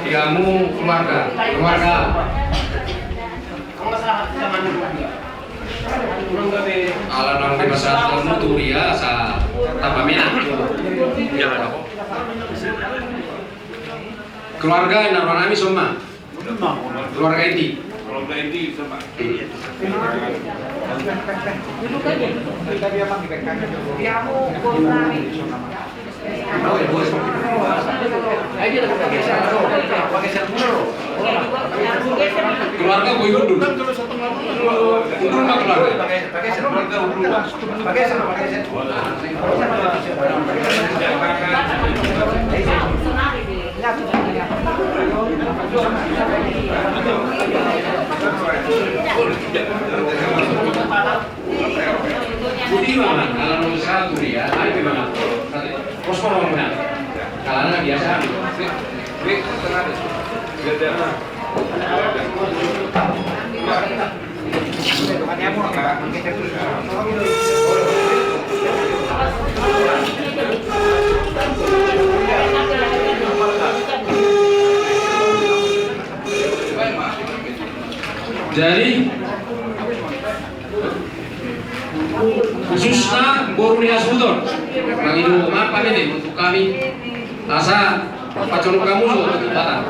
Kamu keluarga ala nang di pasar Turia sa Tapamena. Jangan ako. Keluarga naruan kami semua. Keluarga inti. Keluarga inti sama. Keluarga gue undur. Undur mah keluarga. Budi mana? Kalau nomor satu dia, ayo gimana? Pos mau mana? Kalau biasa. Jadi khususnya Borneo Sudon bagi rumah kami nih untuk kami asa pacolok kamu untuk tempatan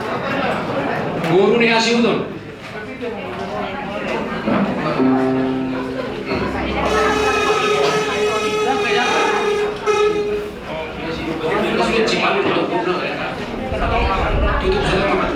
Borneo Sudon. Tutup saja Mama.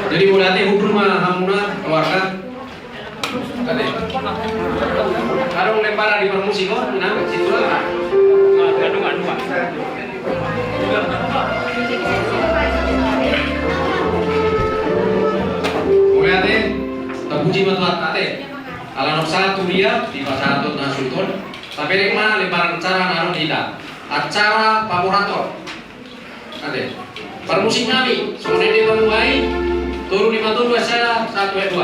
Jadi udah teh hukum mah hamuna keluarga. Kade. Karung lempar di permusi kok, nah situ lah. Aduh. Udah teh terpuji matuat kate. Kalau nomor satu dia di pasar Tut Nasulton, tapi rek mana lemparan acara naruh kita. Acara favorator. Kade. Permusik kami, semuanya dia memulai turun 5 saya 1 2.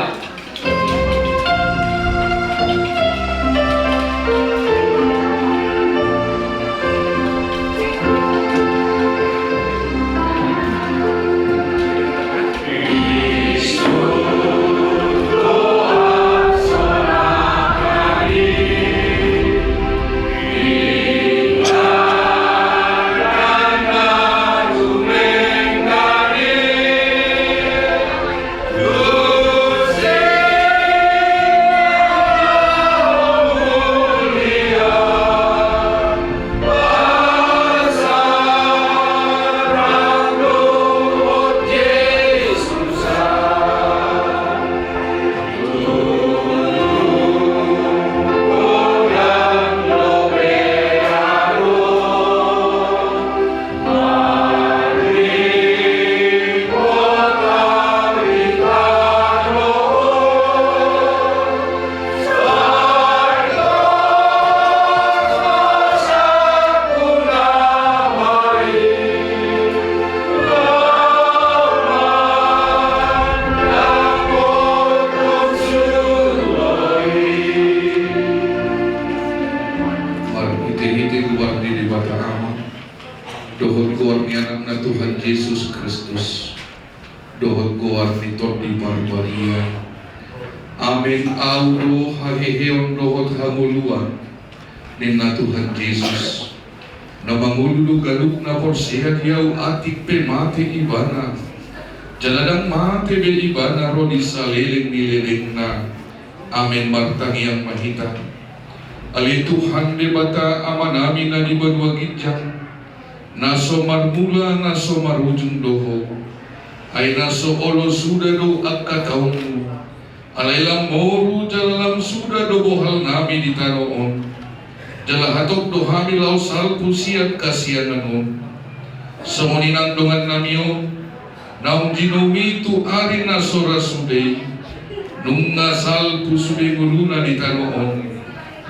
Tuhan Yesus Kristus dohot goar nitor di barbaria amin audo haheheon dohot hamuluan nina Tuhan Yesus na mangulu galuk na porsihat yaw atik pe mate ibana jaladang mate be ibana ro di saliling nililing na amin martang yang mahita ali Tuhan de bata amanami na di banwagijang naso marmula naso marujung doho ay naso olo sudaro agkataonmu Alailang moru jalam sudah dobohal nami di tanoon. Jala hatok dohami lau salpu siat kasiananon. Semoninang dongan namion. Naung jinumi tu ari nasora sudei. Nunga salpu sudei guluna di tanoon.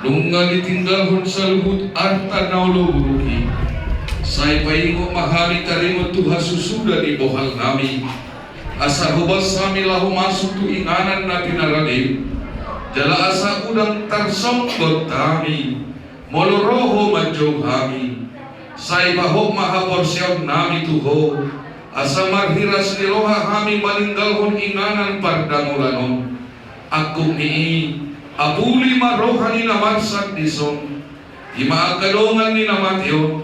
Nunga ditinggalhon salhut arta naulo buruki. Sai paingo mahari tarimo Tuhan susuda di bohal nami. Asa hubas kami lahu masuk tu inganan na pinaralim. Jala asa udang tarsonggot kami. Moloroho manjong kami. Sai bahok maha porsyon nami tuho. Asa marhiras niloha kami maninggalhon inganan pardangulanon. Aku ni apuli marohani na marsak dison. Ima akadongan ni na matyo.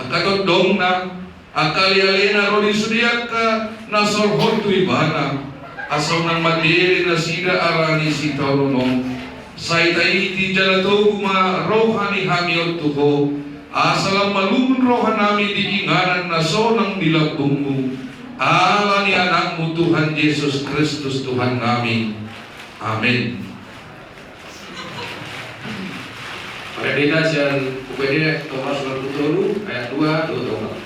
Akadot dong na. Akali alena rodi sudiak ka nasorhon tu ibana asaw nang madiri na sida arani si tauronong say taiti jalato kuma rohani hamiot tuho asalam malumun rohan nami di inganan na sonang dilabungmu ala ni anakmu Tuhan Yesus Kristus Tuhan kami. Amin. Pada dinasan UPD Thomas Martutolu ayat 2 Thomas.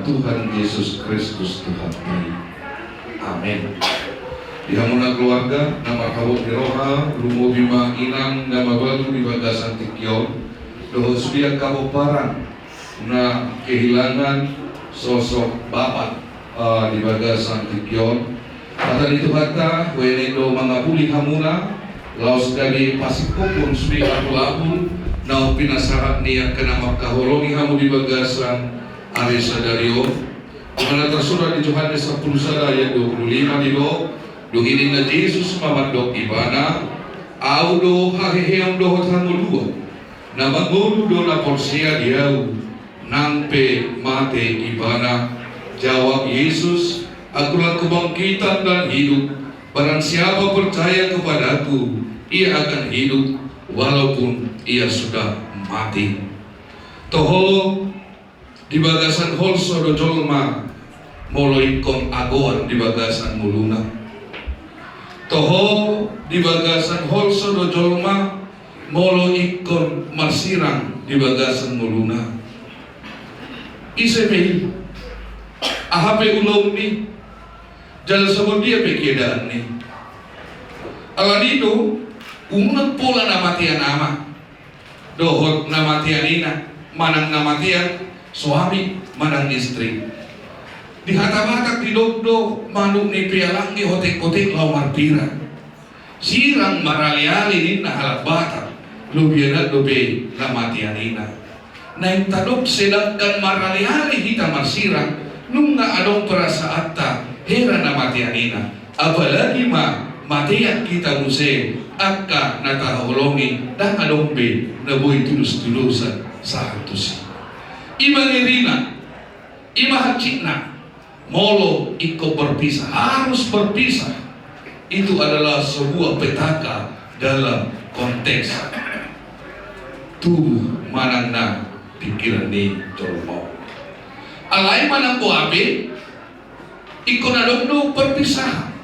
Tuhan Yesus Kristus Tuhan kami. Amin. Dihamuna keluarga, nama kawat diroha, lumo bima inang, nama baru di bagasan tikyon, doho sudia kabo parang, na kehilangan sosok bapak di bagasan tikyon. Kata itu kata, wenendo mangapuli hamuna, laos dari pasikopun sudia labun, na pinasahat niya kenama kahologi hamu di bagasan Arisa Dario. Mana tersurat di Yohanes 10 ayat 25 di lo. Duhinin na Jesus mamandok ibana au do haheheam do hotangulua na magulu do na porsia diau nampe mate ibana. Jawab Yesus, akulah kebangkitan dan hidup. Barang siapa percaya kepadaku, ia akan hidup walaupun ia sudah mati. Toho di bagasan holso do jolma moloikon agoan di bagasan muluna. Toho di bagasan holso do jolma molo ikon marsirang di bagasan muluna. Isepei ahape ulong ni jalan sabon dia pekedaan ni. Alanido unang pula namatian ama dohot namatian ina manang namatian suami manang istri di hata-hata di dogdo manuk ni pialangi hotek-hotek lau marpira sirang marali-ali nina halak batak lubiana dobe namatian ina naik tadok sedangkan marali-ali hita marsirang nunga adong perasa atta hera namatian ina apalagi matiak kita muse akka nataholomi dan adombe na boy tulus-tulusan sahatus. Ima ngerina, ima hacikna, molo iko berpisah, harus berpisah. Itu adalah sebuah petaka dalam konteks tubuh manangna pikiran ni tolmo. Alai manang ko abe, iko nadokno perpisahan.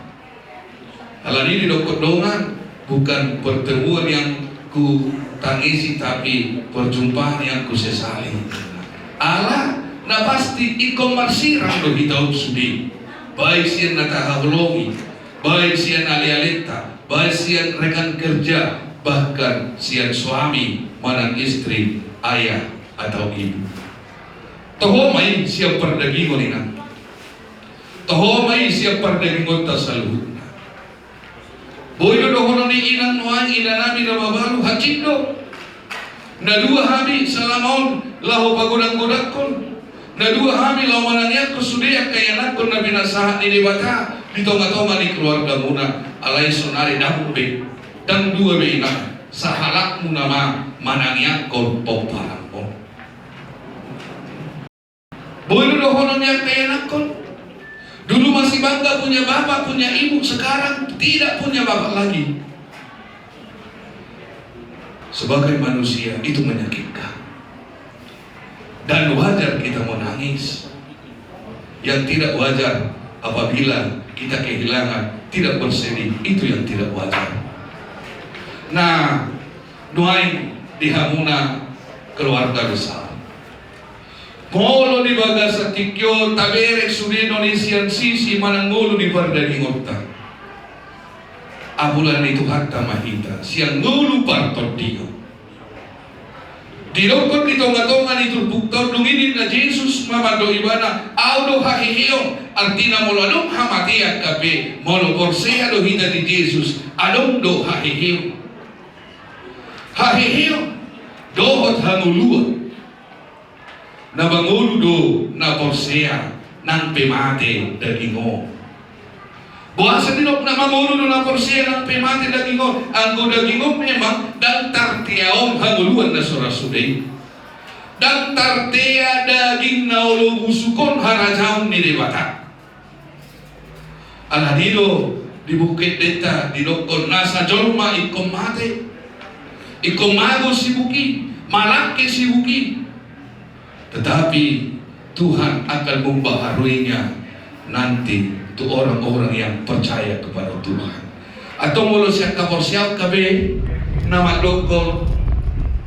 Hal ini dokodongan bukan pertemuan yang ku tangisi tapi perjumpaan yang ku sesali. Allah na pasti iko marsirang do hitau sudi. Baik sian natahologi, baik sian ali-alita, baik sian rekan kerja, bahkan sian suami, manang istri, ayah atau ibu. Toho mai siap perdagingon ina. Toho mai siap perdagingon tasaluhut. Boyo dohono ni inan nuan ina nami na babalu hacindo na dua hami salamaon lahu pagodang-godakon na dua hami lahu manangyak kusudiak kayanakon na binasahan ni dibata di tonga-tonga ni keluarga muna alay sonari dambe dan dua be ina sahalak muna manangyak kon poparangkon boyo dohono ni kayanakon. Dulu masih bangga punya bapak, punya ibu, sekarang tidak punya bapak lagi. Sebagai manusia itu menyakitkan. Dan wajar kita menangis. Yang tidak wajar apabila kita kehilangan, tidak bersedih, itu yang tidak wajar. Nah, nuain dihamuna keluarga besar. Molo di bagasa tikyo taberek sudeno ni sian sisi manangulu di pardaging otta. Abulan itu hatta mahita siang ngulu partot dio. Dirokot di tonga-tonga itu buktor dunginin na Jesus mamado ibana audo hahihiyong artina molo adong hamatiak kape molo porsea do hita di Jesus adong do hahihiyong. Hahihiyong dohot hanguluan na banguludo na porsea ng pemate dagingo. Buasa dinok na manguludo na porsea ng pemate dagingo. Ang dagingo memang dan tartiaong hanguluan na surasuday. Dan tartea daging na ulubusukon harajaon ni debata. Aladido di bukit deta dinokon nasa jorma ikom mate. Ikom mago si buki, malaki si buki. Tetapi Tuhan akan membaharuinya nanti untuk orang-orang yang percaya kepada Tuhan. Atau mulu siap kaporsiap kabe nama dokol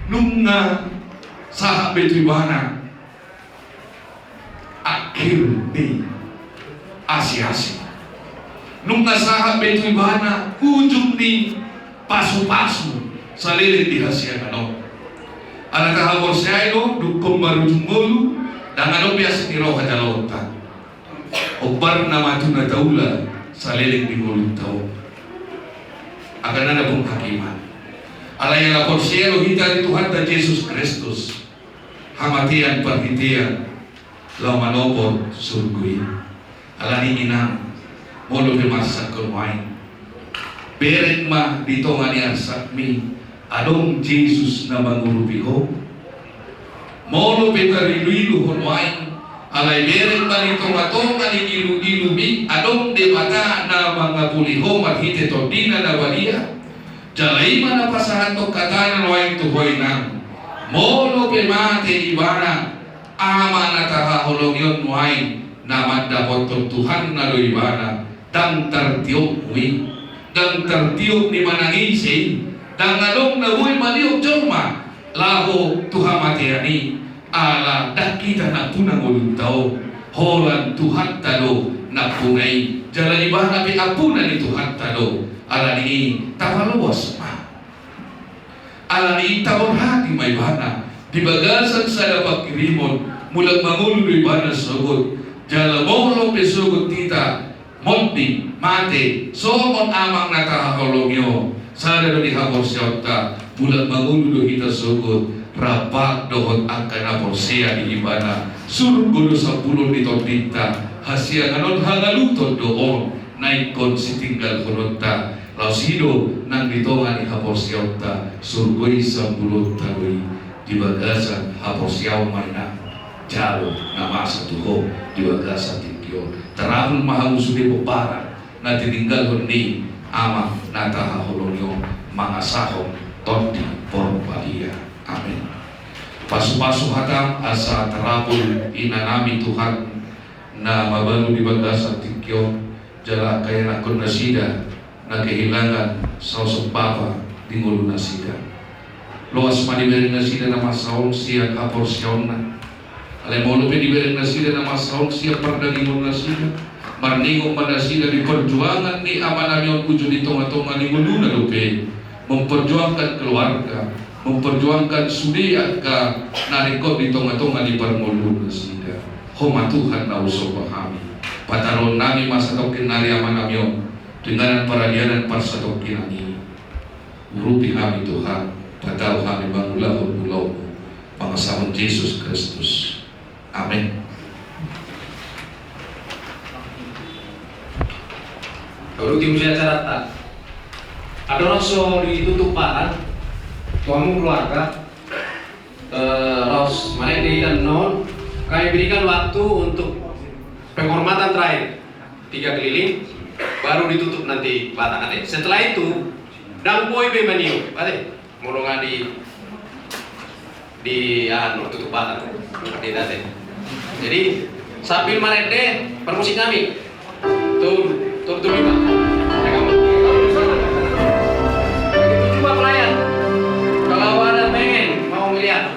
nunga sahab betubana akhir di asi-asi. Nunga sahab betubana ujung di pasu-pasu salilit di hasil kanok. Anak kahapor siya ito, dukong marujung mulu, dan ano biasa ni Roha Jalota. Obar na matu na taula, sa liling di mulong tao. Akan na pong hakiman. Alay ang lapor siya, hita ni Tuhan ta Jesus Kristus. Hamatian, perhitian, lau manopor, surgui. Alani inang, molo bimasak kurmain. Beret ma dito nga ni arsakmi. Adong Jesus na mangurubiho molo betarilu honwain alay beren manito matonga ni ilu-ilumi adong debata na mga puliho marhite tordina na walia jalay man na pasahan to katanan wain tuhoy nang molo pemate ibana ama na tahahulong yon wain na mandapot Tuhan na lo ibana dan tertiok wi dan tertiok ni manangisi dangalong na huy maliok jorma laho Tuhan matiani ala dakita na punang ulutao holan Tuhan talo na punay jalan ibahan api apunan ni Tuhan talo ala ni tawaluwas ma ala ni tawon hati may bana di bagasan sa napagkirimon mulang mangulo ni bana sugod jala molo pesugod tita monti mate somon amang natahakolongyo sada do dihapor siyota mulang mangulo kita sugod rapat dohon angka na porsia di ibana surgo do sa pulong nito dita hasia nganon hangaluton doon naikon si tinggal kononta lausido nang ditongan ni hapor siyota surgoy sa pulong taroy di bagasan hapor siyaw mana jalo na masa tuho di bagasan tingkyo tarahul mahangusuli po para na titinggal ni ama natahaholonyo mga sahong tondi porbalia. Amin. Pasu-pasu hatam asa terapul inanami Tuhan na mabalu di bagasan tingkyo jala kaya nakon nasida na kehilangan sosok Bapa di ngulu nasida. Loas maniberi nasida na masaong siya kapor siyaw na alemolo pe diberi nasida na masaong siya pardagimon nasida marningong manasida di perjuangan ni amanami ang kujo di tonga-tonga ni ngulu na lupe memperjuangkan keluarga memperjuangkan sudiat ka narikot di tonga-tonga di permulu nasida homa Tuhan na uso pahami pataron nami masa tokin nari amanami dengan paradianan parsatokin ani urupi kami Tuhan pataw kami bangulah pangasawan Yesus Kristus. Amin. Kalau tim saya carata ada rasul ditutup pahan tuamu keluarga ros mana diberikan non kami berikan waktu untuk penghormatan terakhir 3 keliling baru ditutup nanti batang ate. Setelah itu dampoi be maniu ate mulungan di tutup batang di ate. Jadi sambil marede permusik kami tur lima coba pelayan kalau ada pengen mau melihat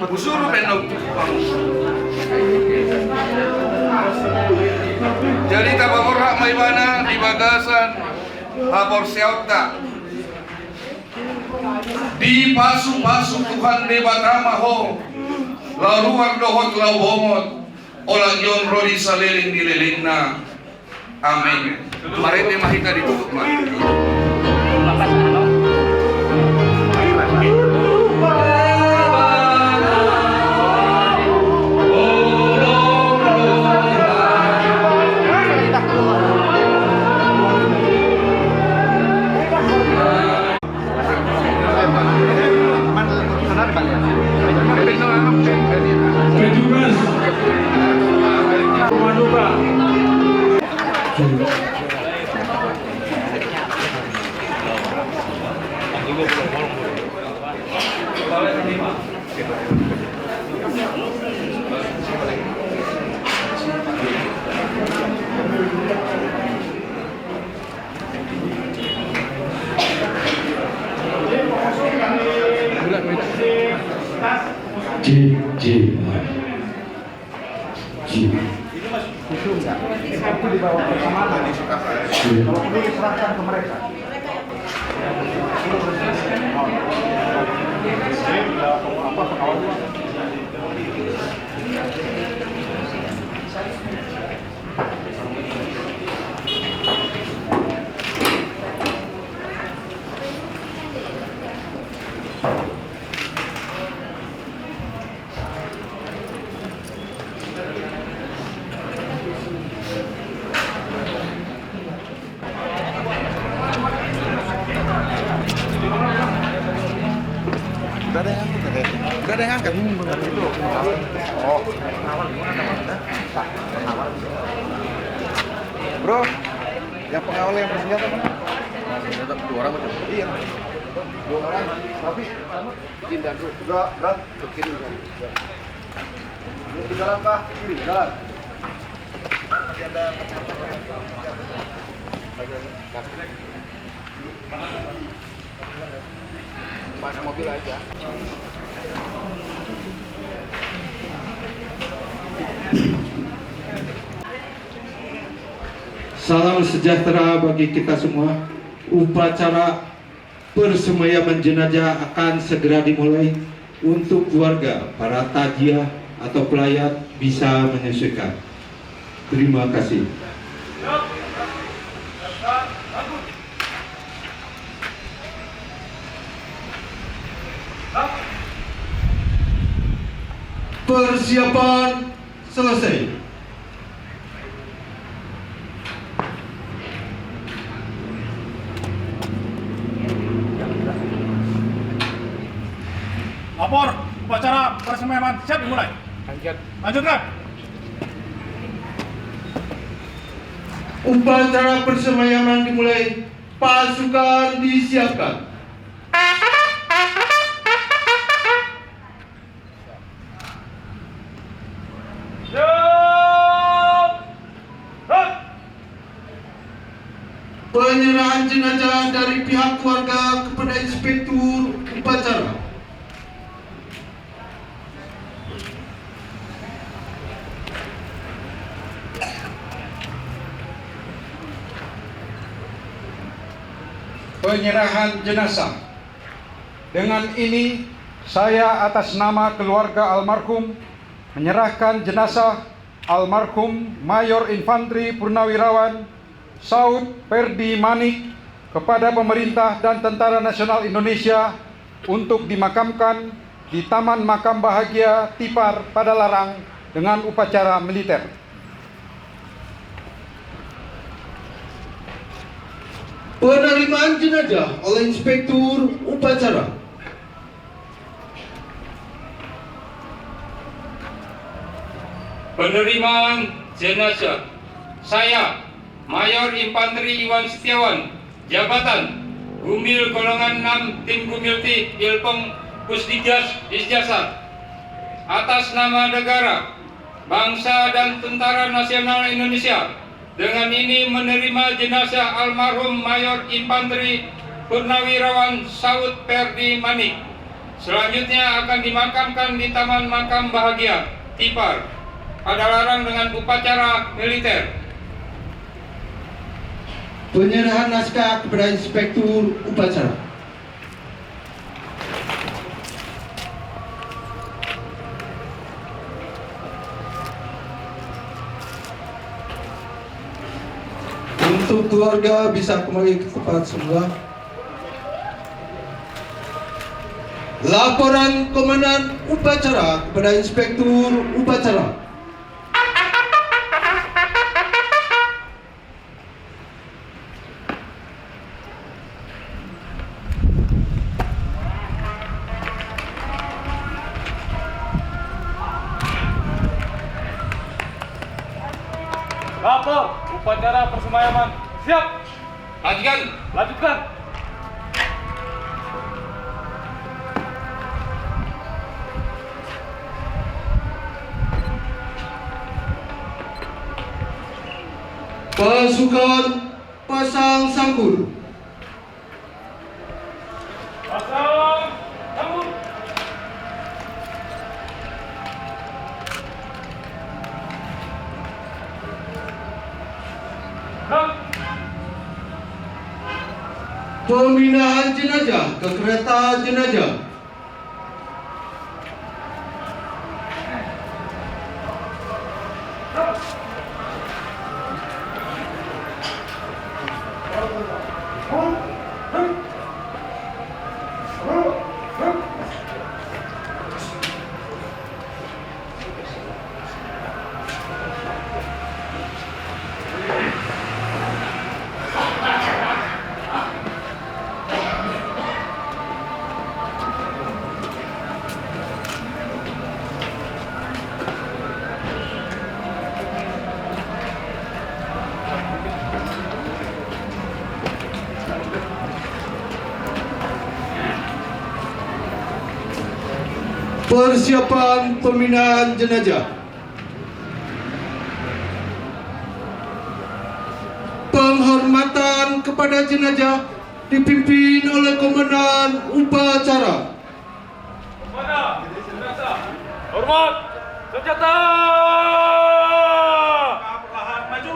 Usuru penog. Jadi tabamurha may mana di bagasan hapor seota. Di pasu-pasu Tuhan debatama ho. Laruar dohot lau bomot. Olang yon rodi saliling dililing na. Amin. Mari ni mahita ditutup mati. Itu dibawa bersama di Sukasari. Kalau perlu diserahkan ke mereka. Apa pengawal? Udah ada yang angkat. Itu. Oh. Bro, yang pengawal yang bersenjata mana? Senjata 2 orang betul. Iya. 2 orang. Tapi pindah dulu. Berat. Ke kiri. Di jalan kah? Kiri, jalan. Nanti ada pakai mobil aja. Salam sejahtera bagi kita semua. Upacara persemayaman jenazah akan segera dimulai. Untuk keluarga, para tajiah atau pelayat bisa menyesuaikan. Terima kasih. Persiapan selesai. Lapor, upacara persemayaman siap dimulai. Lanjutkan. Upacara persemayaman dimulai. Pasukan disiapkan. Penyerahan jenazah dari pihak keluarga kepada inspektur upacara. Penyerahan jenazah. Dengan ini, saya atas nama keluarga almarhum menyerahkan jenazah almarhum Mayor Infantri Purnawirawan Saud Perdi Manik kepada pemerintah dan Tentara Nasional Indonesia untuk dimakamkan di Taman Makam Bahagia Tipar Padalarang dengan upacara militer. Penerimaan jenazah oleh inspektur upacara. Penerimaan jenazah saya Mayor Infantri Iwan Setiawan, jabatan Gumil golongan 6 tim Gumilti Ilpeng Pusdigas Isjasar, atas nama negara, bangsa dan Tentara Nasional Indonesia, dengan ini menerima jenazah almarhum Mayor Infantri Purnawirawan Saud Perdi Manik. Selanjutnya akan dimakamkan di Taman Makam Bahagia, Tipar, Padalarang dengan upacara militer. Penyerahan naskah kepada Inspektur Upacara. Untuk keluarga bisa kembali ke tempat semula. Laporan Komandan Upacara kepada Inspektur Upacara. Lapor, upacara persemayaman. Siap. Lanjutkan. Lanjutkan. Pasukan pasang sangkur. Pasang sambut. Gerak. Pemindahan jenazah ke kereta jenazah. Persiapan pemindahan jenazah. Penghormatan kepada jenazah dipimpin oleh Komandan Upacara. Kepada jenazah. Hormat. Senjata. Perlahan maju.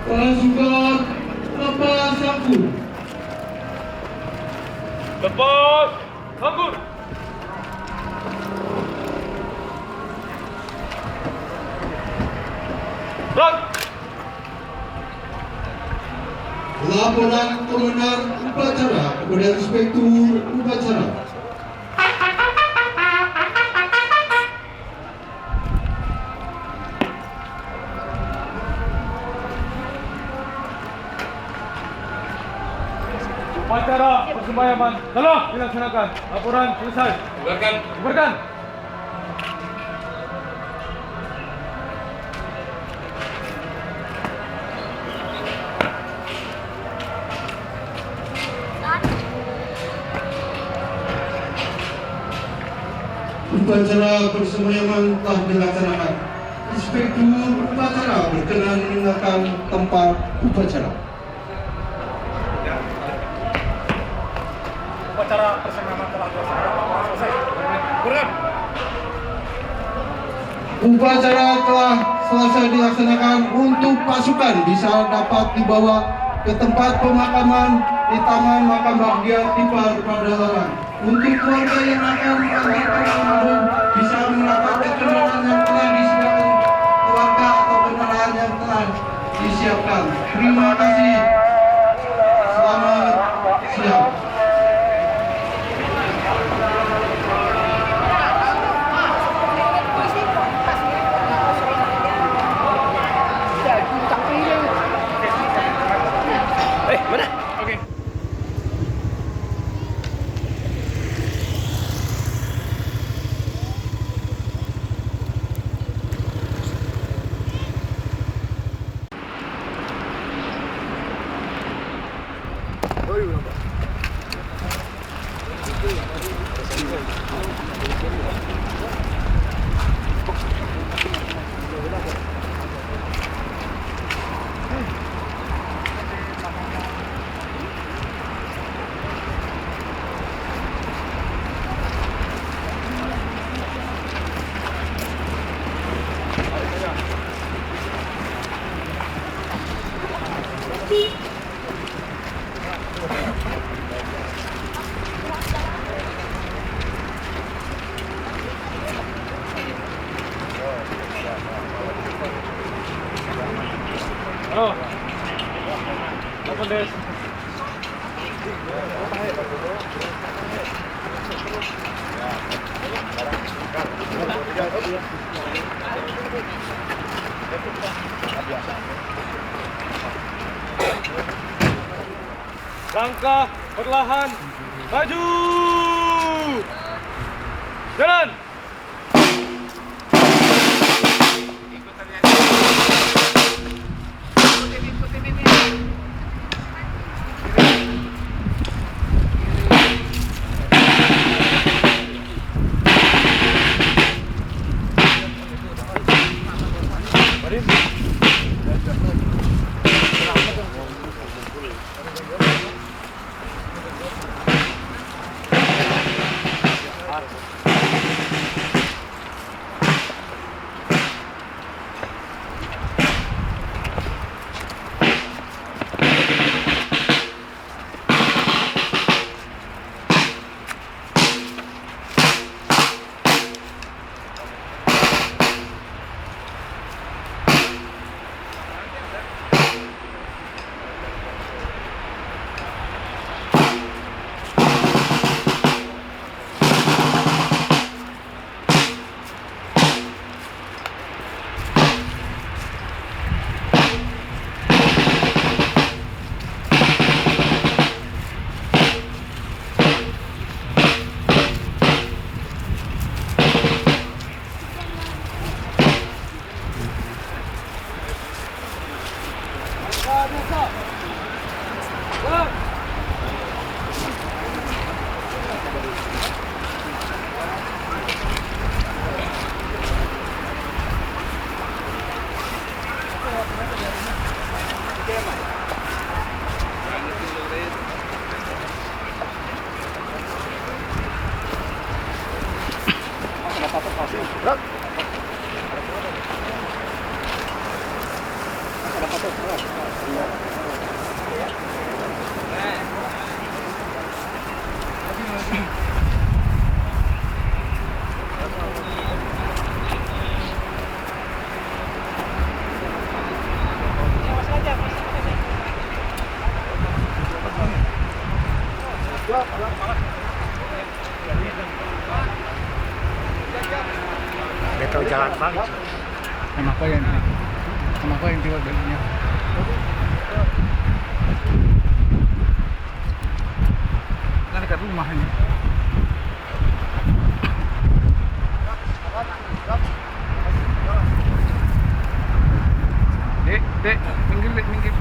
Pasukan kapal sangkur. Lepas. Sanggur. Gerak. Laporan Komandan Upacara kepada Inspektur Upacara. Upacara persemayaman telah dilaksanakan. Laporan selesai. Bubarkan. Bubarkan. Upacara persemayaman telah dilaksanakan. Inspektur Upacara berkenan meninggalkan tempat upacara. Upacara upacara persemayaman telah selesai. Kurang. Upacara telah selesai dilaksanakan. Untuk pasukan bisa dapat dibawa ke tempat pemakaman di Taman Makam Bahagia Tipar Padalarang. Untuk keluarga yang akan melanjutkan almarhum bisa mendapatkan kendaraan yang telah disediakan keluarga atau kendaraan yang telah disiapkan. Terima kasih. Selamat siang. Halo. Apa Des? Langkah perlahan, maju, jalan. Beto jalan bang. Sama apa yang tiba baliknya? Kan dekat rumah ini. Dek, minggir.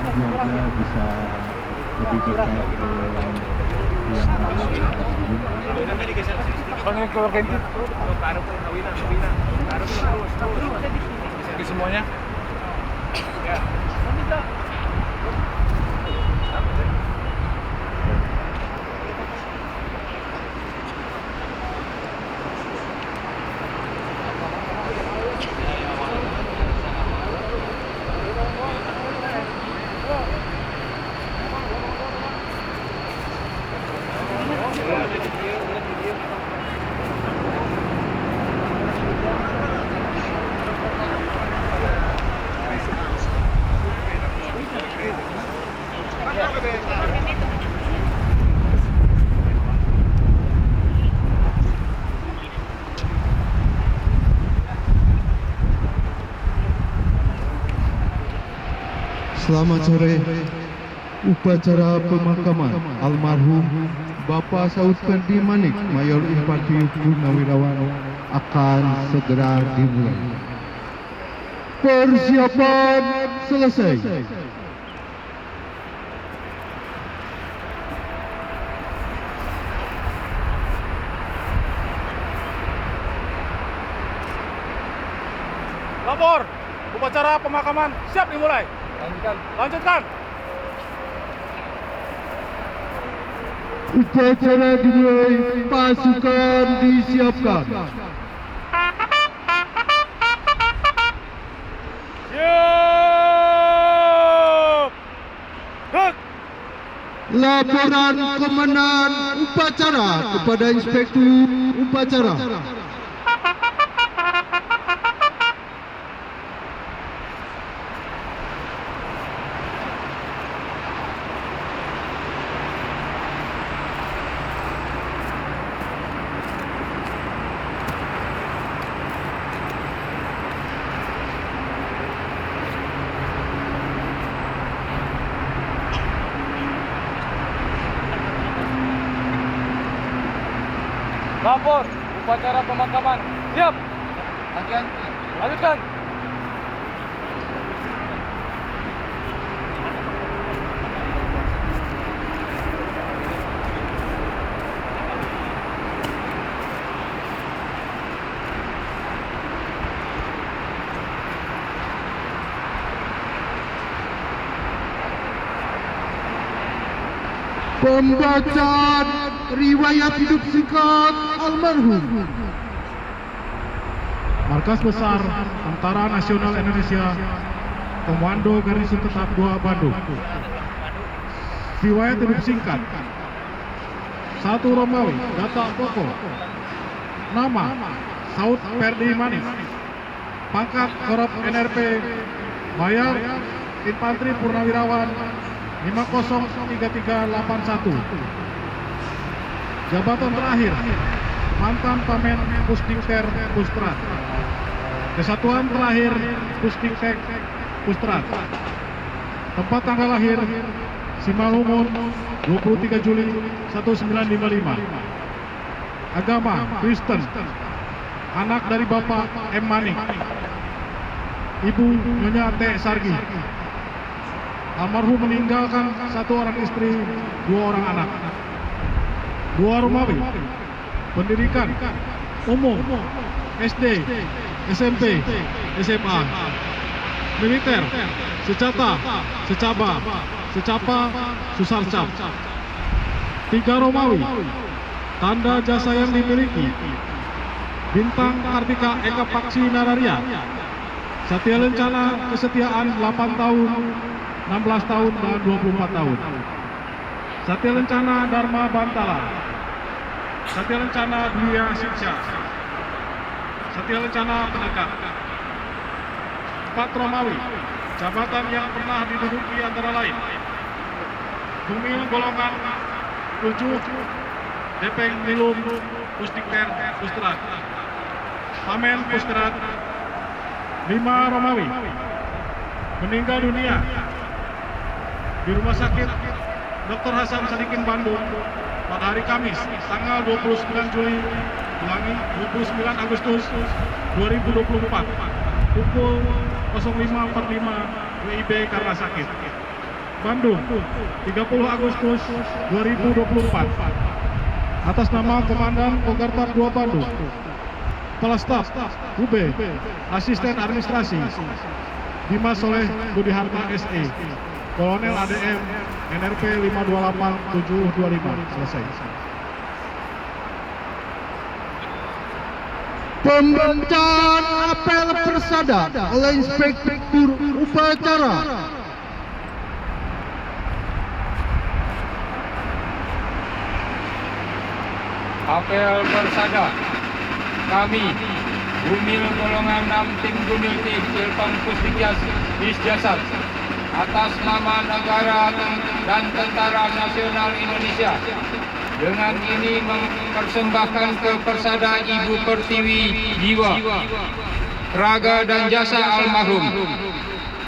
keluarga bisa lebih dekat ke yang Panggil keluarga itu. Semuanya. Selamat sore. Upacara pemakaman almarhum Bapak Saud Perdi Manik, Mayor Infantri Purnawirawan akan segera dimulai. Persiapan selesai. Lapor. Upacara pemakaman siap dimulai. Lanjutkan. Upacara dimulai, pasukan disiapkan. Siap. Gerak. Laporan komandan upacara kepada Inspektur Upacara. Lapor. Upacara pemakaman siap. Lanjutkan. Pembacaan riwayat hidup singkat almarhum. Markas Besar Tentara Nasional Indonesia, Komando Garnisun Tetap 2 Bandung. Riwayat hidup singkat. 1 Romawi, data pokok. Nama Saud Perdi Manik. Pangkat Korop NRP, Mayor Infantri Purnawirawan 503381. Jabatan terakhir mantan Pamen Pusdikter Pustrat. Kesatuan terakhir Pusdiktek Pustrat. Tempat tanggal lahir Simalungun 23 Juli 1955. Agama Kristen. Anak dari Bapak M. Manik, Ibu Nyonya T. Sargi. Almarhum meninggalkan 1 orang istri, 2 orang anak. 2 Romawi. Pendidikan umum SD, SMP, SMA. Militer Secata, Secaba, Secapa, Susarcap. 3 Romawi. Tanda jasa yang dimiliki: Bintang Kartika Eka Paksi Nararia. Satya Lencana kesetiaan 8 tahun, 16 tahun, dan 24 tahun. Satya Lencana Dharma Bantala. Satya Lencana Dunia Siksha. Satya Lencana Penegak. 4 Romawi. Jabatan yang pernah diduduki antara lain: Bumil Golongan 7, Depeng Nilum Pusdikter Pustrat. Pamen Pustrat. 5 Romawi. Meninggal dunia di Rumah Sakit Dr. Hasan Sadikin Bandung pada hari Kamis tanggal 29 Juli, 29 Agustus 2024 pukul 05.45 WIB karena sakit. Bandung, 30 Agustus 2024. Atas nama Komandan Kogarta 2 Bandung, Kepala Staf UB, Asisten Administrasi Dimas Soleh Budi Harta SE, Kolonel ADM NRP 528725. Selesai. Pembacaan apel persada oleh Inspektur Upacara. Apel persada. Kami, Gumil Golongan 6 Tim Gumil Tim Cilpang Pustikias Isjasat, atas nama negara dan Tentara Nasional Indonesia, dengan ini mempersembahkan ke persada Ibu Pertiwi jiwa, raga dan jasa almarhum.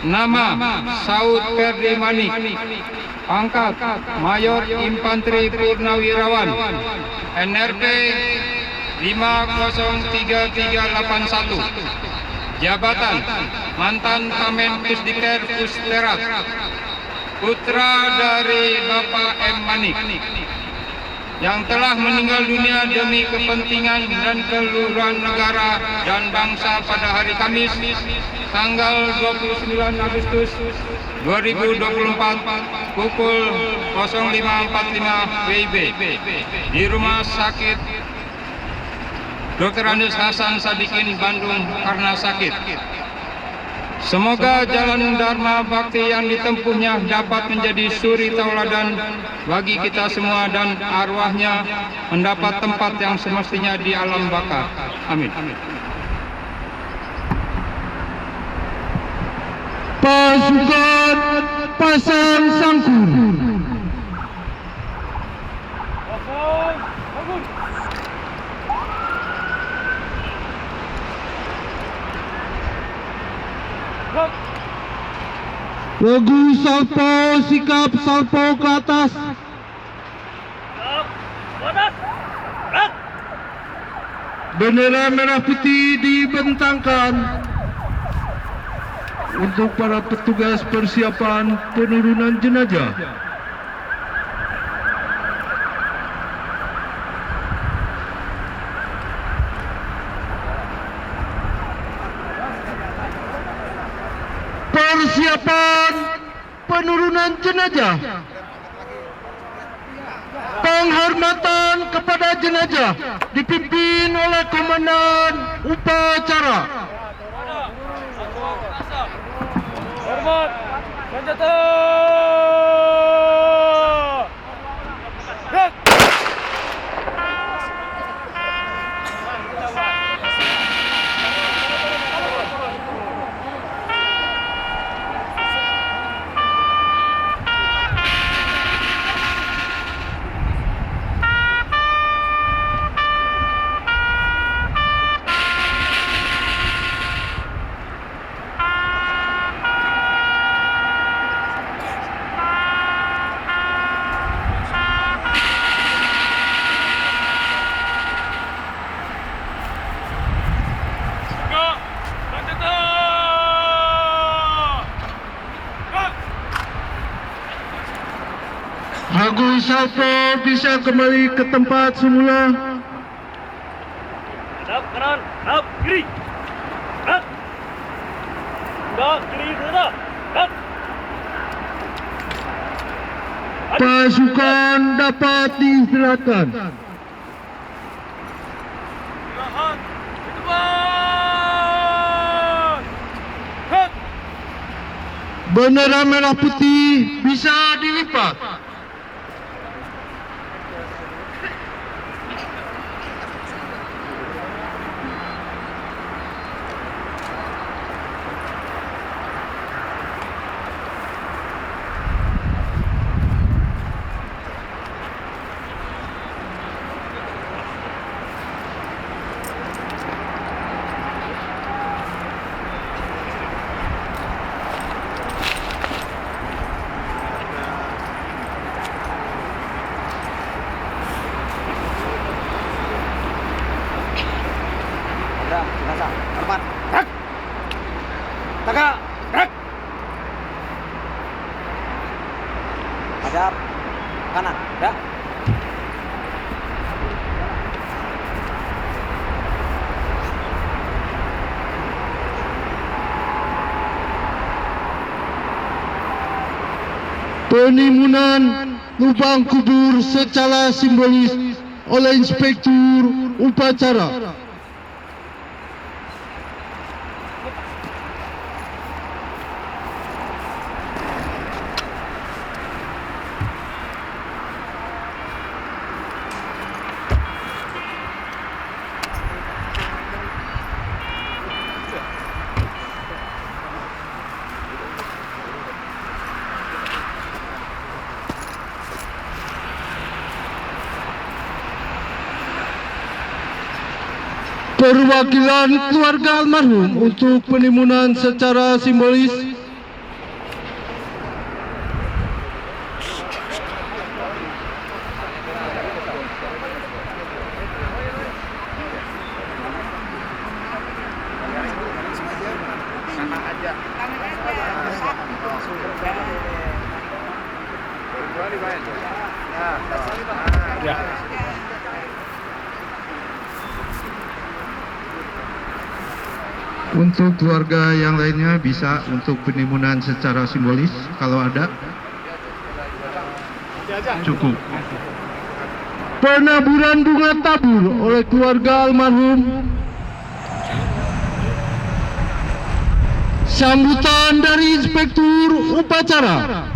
Nama Saud Perdi Manik, pangkat Mayor Infanteri Purnawirawan, NRP 503381, jabatan mantan Pamen Pusdiker Pusterat, putra dari Bapak M. Manik, yang telah meninggal dunia demi kepentingan dan keluhuran negara dan bangsa pada hari Kamis tanggal 29 Agustus 2024 pukul 05.45 WIB di Rumah Sakit Dr. Andes Hasan Sadikin Bandung karena sakit. Semoga jalan Dharma Bakti yang ditempuhnya dapat menjadi suri tauladan bagi kita semua dan arwahnya mendapat tempat yang semestinya di alam baka. Amin. Pasukan Pasang Sangkur. Lagu salpo, sikap salpo ke atas. Bendera merah putih dibentangkan untuk para petugas persiapan penurunan jenazah. Persiapan penurunan jenazah. Penghormatan kepada jenazah dipimpin oleh Komandan Upacara. Hormat, senjata. Lagu salpo bisa kembali ke tempat semula. Hadap kanan, hadap kiri. Hadap. Hadap kiri hadap. Hadap. Pasukan dapat diistirahatkan. Istirahat. Di depan. Hadap. Bendera merah putih bisa dilipat. Hadap kanan, ya. Penimbunan lubang kubur secara simbolis oleh Inspektur Upacara. Perwakilan keluarga almarhum untuk penimbunan secara simbolis. Untuk keluarga yang lainnya bisa untuk penimbunan secara simbolis kalau ada. Cukup. Penaburan bunga tabur oleh keluarga almarhum. Sambutan dari Inspektur Upacara.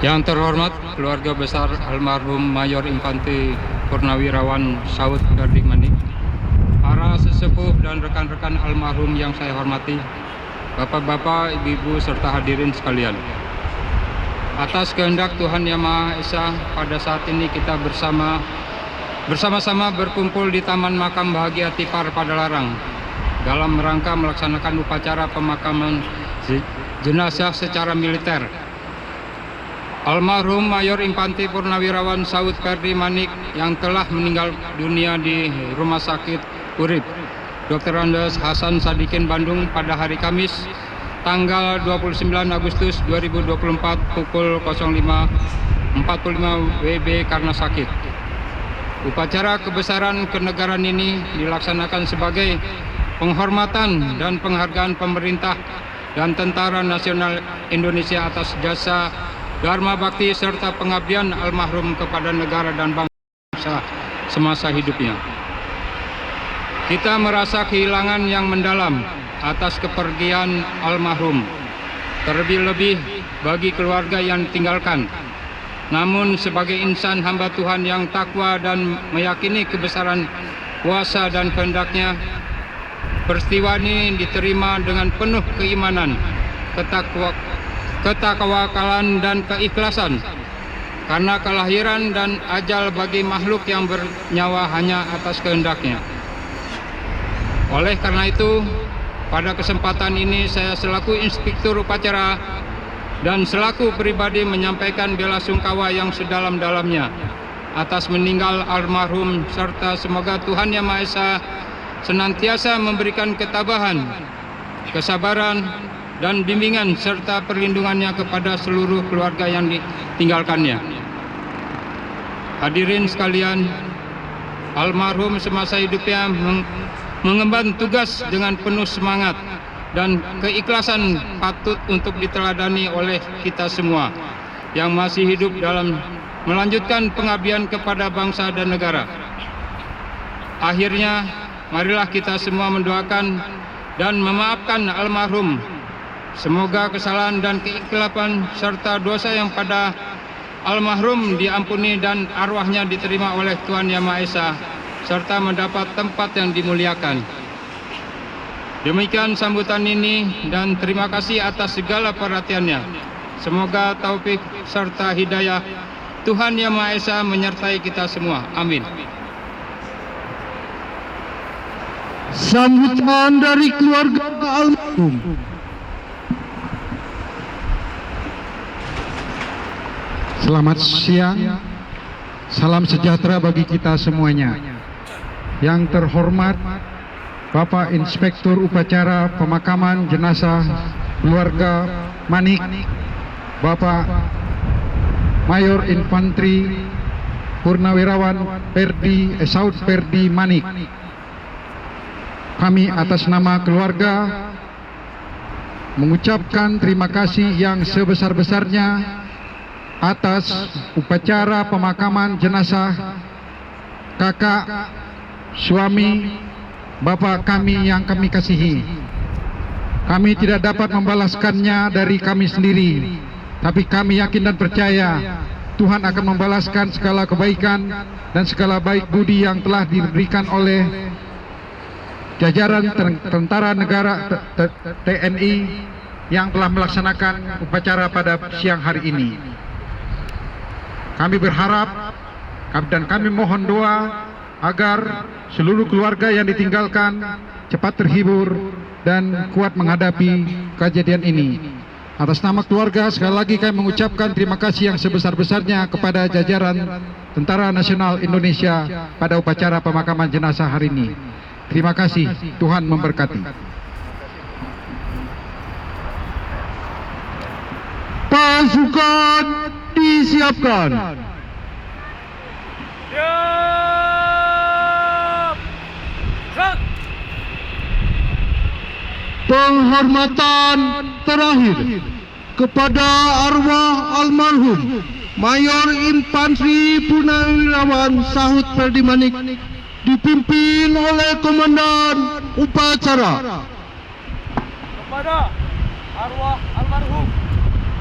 Yang terhormat keluarga besar almarhum Mayor Infantri Purnawirawan Saud Perdi Manik, para sesepuh dan rekan-rekan almarhum yang saya hormati, bapak-bapak, ibu-ibu serta hadirin sekalian. Atas kehendak Tuhan Yang Maha Esa, pada saat ini kita bersama-sama berkumpul di Taman Makam Bahagia Tipar Padalarang dalam rangka melaksanakan upacara pemakaman jenazah secara militer almarhum Mayor Infantri Purnawirawan Saud Perdi Manik yang telah meninggal dunia di Rumah Sakit Urip Dr. Andes Hasan Sadikin Bandung pada hari Kamis tanggal 29 Agustus 2024 pukul 05.45 WIB karena sakit. Upacara kebesaran kenegaraan ini dilaksanakan sebagai penghormatan dan penghargaan pemerintah dan Tentara Nasional Indonesia atas jasa dharma bakti serta pengabdian almarhum kepada negara dan bangsa semasa hidupnya. Kita merasa kehilangan yang mendalam atas kepergian almarhum, terlebih-lebih bagi keluarga yang ditinggalkan. Namun sebagai insan hamba Tuhan yang takwa dan meyakini kebesaran kuasa dan kehendaknya, peristiwa ini diterima dengan penuh keimanan, ketakwakan dan keikhlasan, karena kelahiran dan ajal bagi makhluk yang bernyawa hanya atas kehendaknya. Oleh karena itu, pada kesempatan ini saya selaku Inspektur Upacara dan selaku pribadi menyampaikan bela sungkawa yang sedalam-dalamnya atas meninggal almarhum, serta semoga Tuhan Yang Maha Esa senantiasa memberikan ketabahan, kesabaran, dan bimbingan serta perlindungannya kepada seluruh keluarga yang ditinggalkannya. Hadirin sekalian, almarhum semasa hidupnya mengemban tugas dengan penuh semangat dan keikhlasan patut untuk diteladani oleh kita semua yang masih hidup dalam melanjutkan pengabdian kepada bangsa dan negara. Akhirnya, marilah kita semua mendoakan dan memaafkan almarhum. Semoga kesalahan dan keikhlapan serta dosa yang pada almarhum diampuni dan arwahnya diterima oleh Tuhan Yang Maha Esa serta mendapat tempat yang dimuliakan. Demikian sambutan ini dan terima kasih atas segala perhatiannya. Semoga taufik serta hidayah Tuhan Yang Maha Esa menyertai kita semua. Amin. Sambutan dari keluarga almarhum. Selamat siang, salam sejahtera bagi kita semuanya. Yang terhormat Bapak Inspektur Upacara Pemakaman Jenazah Keluarga Manik, Bapak Mayor Infanteri Purnawirawan Saud Perdi Manik. Kami atas nama keluarga mengucapkan terima kasih yang sebesar-besarnya atas upacara pemakaman jenazah kakak, suami, bapak kami yang kami kasihi. Kami tidak dapat membalaskannya dari kami sendiri, tapi kami yakin dan percaya Tuhan akan membalaskan segala kebaikan dan segala baik budi yang telah diberikan oleh jajaran tentara negara TNI yang telah melaksanakan upacara pada siang hari ini. Kami berharap dan kami mohon doa agar seluruh keluarga yang ditinggalkan cepat terhibur dan kuat menghadapi kejadian ini. Atas nama keluarga sekali lagi kami mengucapkan terima kasih yang sebesar-besarnya kepada jajaran Tentara Nasional Indonesia pada upacara pemakaman jenazah hari ini. Terima kasih, Tuhan memberkati. Pasukan disiapkan. Siap. Gerak. Penghormatan terakhir kepada arwah almarhum Mayor Infanteri Purnawirawan Saud Perdi Manik dipimpin oleh Komandan Upacara. Kepada arwah almarhum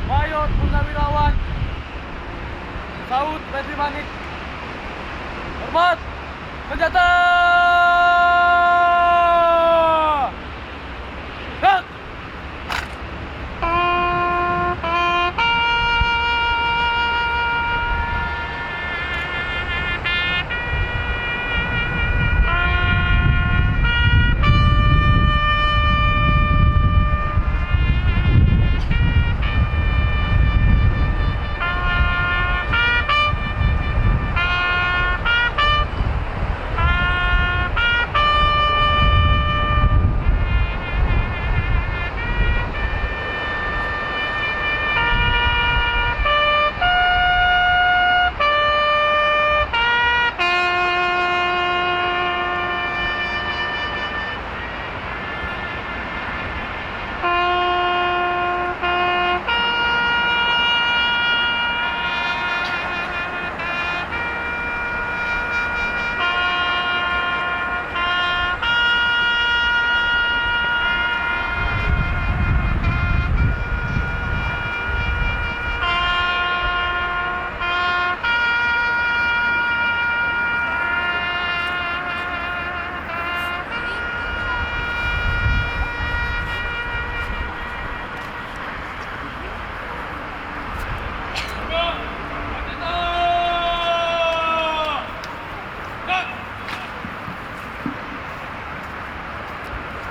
Mayor Purnawirawan Saud Perdi Manik, hormat senjata. Gerak.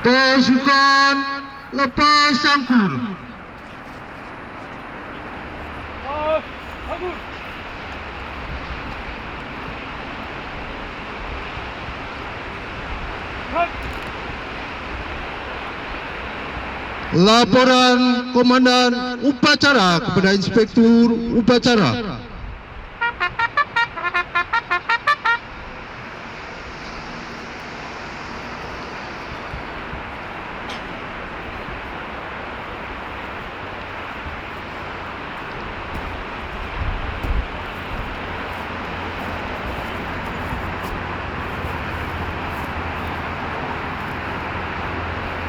Pasukan lepas sangkur. Bagus. Laporan Komandan Upacara kepada Inspektur Upacara.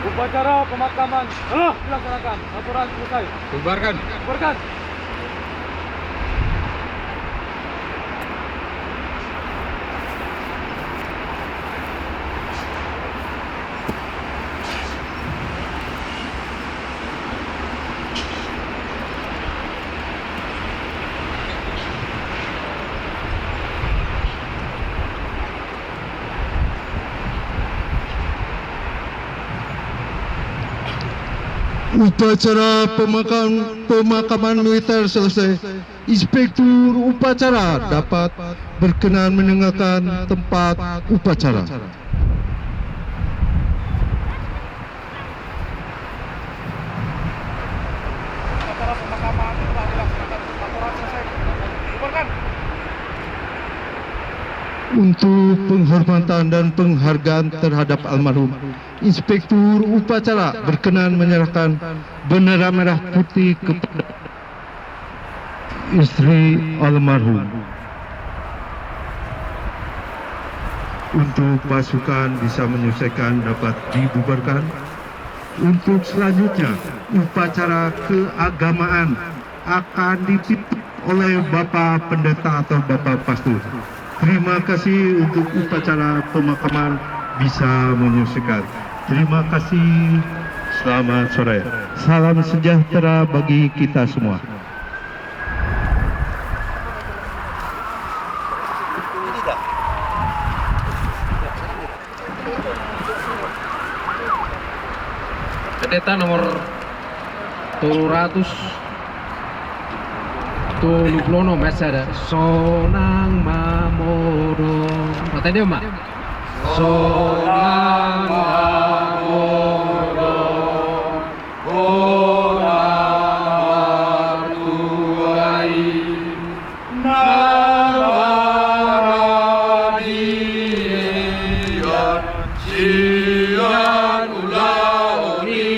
Upacara pemakaman telah dilaksanakan. Laporan selesai. Bubarkan. Bubarkan. Upacara pemakaman militer selesai. Inspektur Upacara dapat berkenan meninggalkan tempat upacara. untuk penghormatan dan penghargaan terhadap almarhum. Inspektur upacara berkenan menyerahkan bendera merah putih kepada istri almarhum. Untuk pasukan bisa menyelesaikan dapat dibubarkan. Untuk selanjutnya, upacara keagamaan akan dipimpin oleh Bapak Pendeta atau Bapak Pastor. Terima kasih untuk upacara pemakaman bisa menyelesaikan. Terima kasih. Selamat sore. Salam sejahtera bagi kita semua. Pendeta nomor 300 Tululono Mesada Sonang Mamodo Mata dia mak Sonang Mamodo Orang Tuai Nawaradian Sian Ulaoni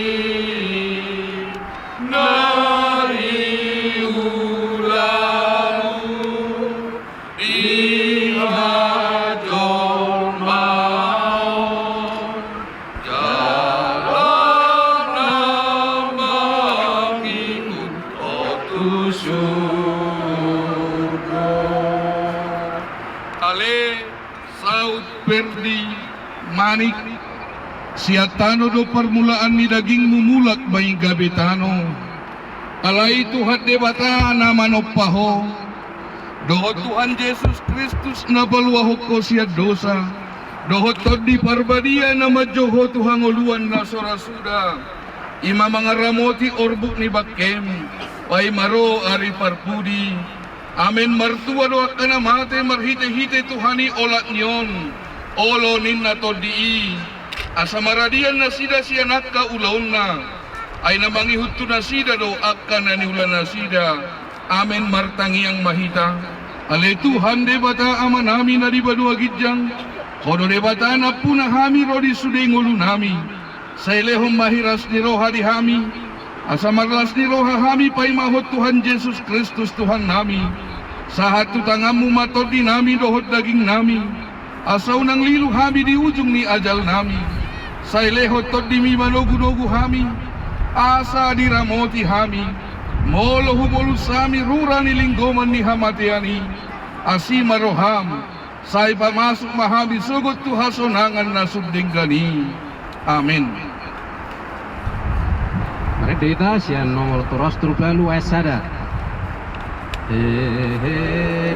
Nari Perdi Manik siatano do permulaan ni daging mumulak bayi gabetano alai Tuhan debata nama no paho doho Tuhan Yesus Kristus na balwaho ko siya dosa doho todi parbadia nama joho Tuhan oluan na sorasuda ima mga ramoti orbuk ni bakem pai maro ari parpudi amen martua doa kana mate marhite-hite Tuhani olat nyon olo ninna todi asa maradian na sida siya nakka ulaon na ay namangihut to na sida do akka na ni ulan na sida amen martangi ang mahita ale Tuhan de bata ama nami na di badua gidyang kono de bata na puna hami rodi sude ngulu nami sa ilehom mahiras ni roha di hami asa marlas ni roha hami pay mahot Tuhan Yesus Kristus Tuhan nami sa hatu tangamu matod di nami dohot daging nami asaw nang lilu hami di ujung ni ajal nami sa ilehot tod di mi manogu-nogu hami asa di ramoti hami molo humolu sami rura ni linggoman ni hamatiani asi maroham sa ipamasok mahami sugot tu hasonangan na subdinggani amin. Pendeta siya nomor 330 Esada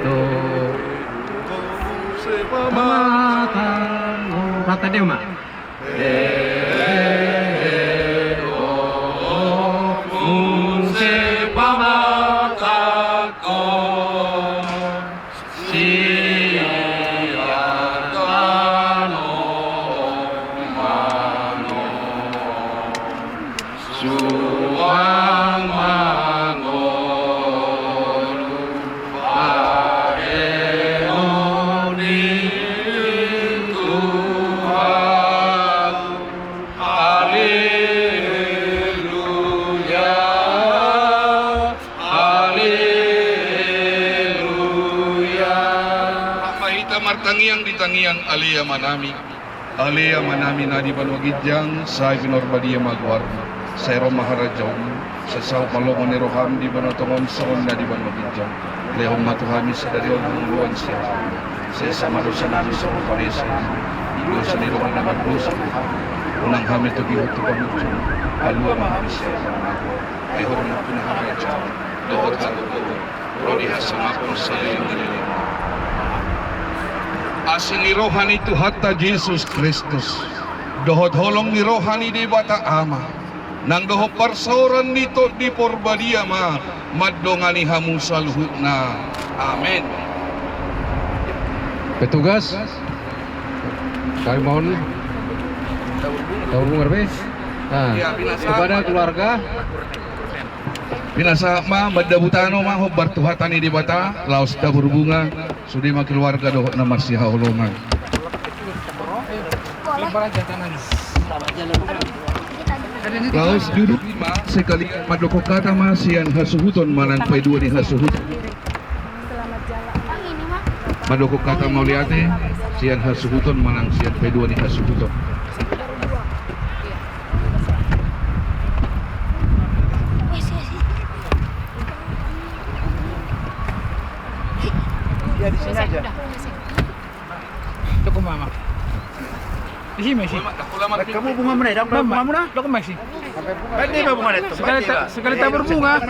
do Mata dia mak martangiang ditangiang alia manami na di banwagidyang sa pinorbadia magwarna sa ero maharajaw sa sao malongon ni roham di banotongon saon na di banwagidyang lehong matuhami sa darion ng luwan siya sa marusa nami sa uparese ilo sa nirohan na maglusa unang hamil to gihot to pamutyo alua mahami siya ay horon na pinaharajaw dohot halo rodi hasama po sa iyong dililim asin ni rohani tu hatta Jesus Kristus dohot holong ni rohani di bata ama nang doho parsoran nito di porbadia ma madongani hamusal hutna amen. Petugas kami mohon tabung berbes kepada keluarga binasa ma madabutano ma hobar tuhatani di bata laos tabur bunga Sudi mah keluarga doh nama si haulungan. Laos duduk lima sekali madoko kata masian hasuhuton manan pai dua ni hasuhuton. Madoko kata mau liate sian hasuhuton manang sian pai dua ni hasuhuton. Ya di sini aja. Cukup mama. Di sini masih. Kamu bunga mana? Dah bunga mana? Cukup masih. Pwede ba bunga nito? Sekali tabur bunga.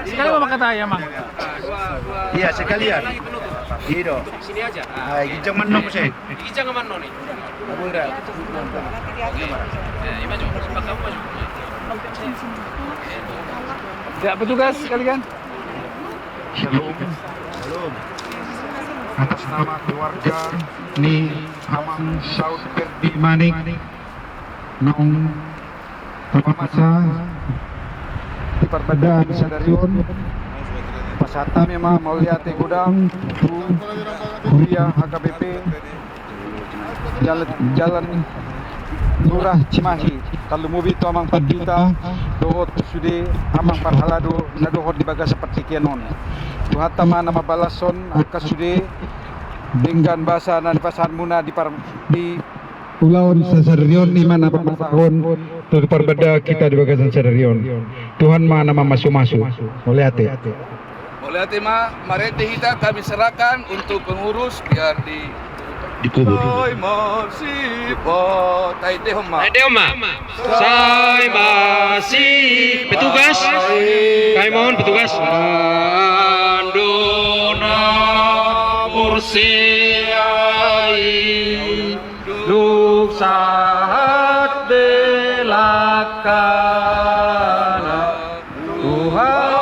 Sekali mama kata ya, Mang. Iya, sekalian. Gitu. Sini aja. Ah, gijang manok ko siya. Gijang man no nih. Abura. Maju, kamu maju. Ya, petugas sekalian. Atas nama keluarga ni Amang Saud Kerdi Manik nong pamasa di perbedaan Sadarion pasata memang mau lihat gudang kuliah HKBP jalan Lurah Cimahi kalau mobil itu amang 4 juta dohot sudah amang parhalado na dohot di baga seperti kianon duhata mana mabalason angka sudah dengan bahasa na pasahan muna di Pulauan Sadarion di mana pemasahon itu perbeda kita di bagasan Sadarion Tuhan mana masuk-masuk boleh hati mah marete kita kami serahkan untuk pengurus biar dikubur. Sai masih taite homma. Saya masih petugas. Kami mohon petugas. Andona mursiai luksahat belakana Tuhan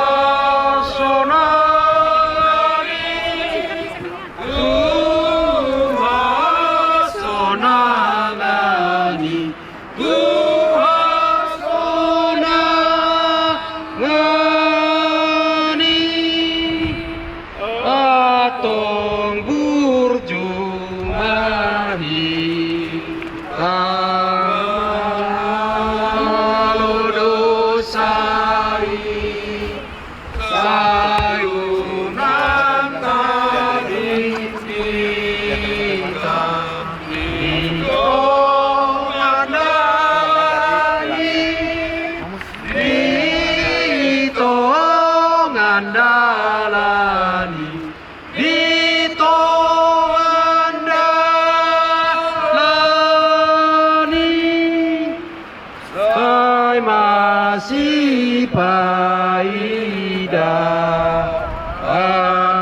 masih paida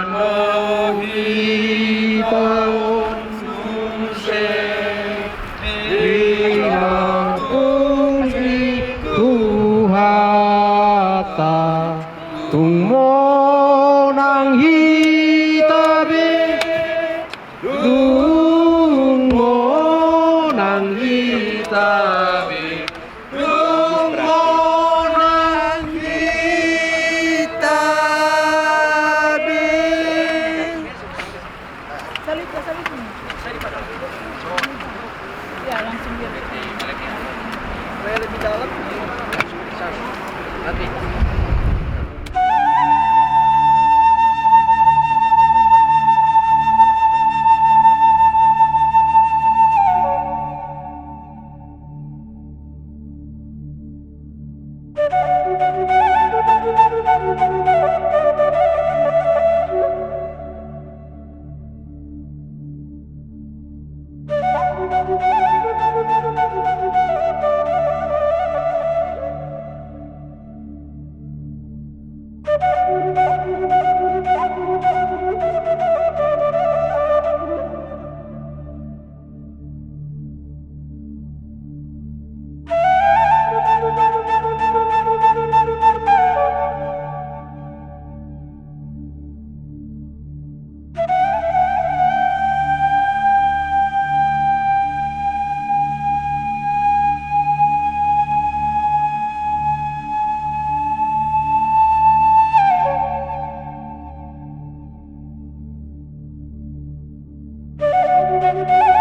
anohi tahun suse bilang kunci tuhata tungmo nang hitabe tungmo nang hitabe Thank you.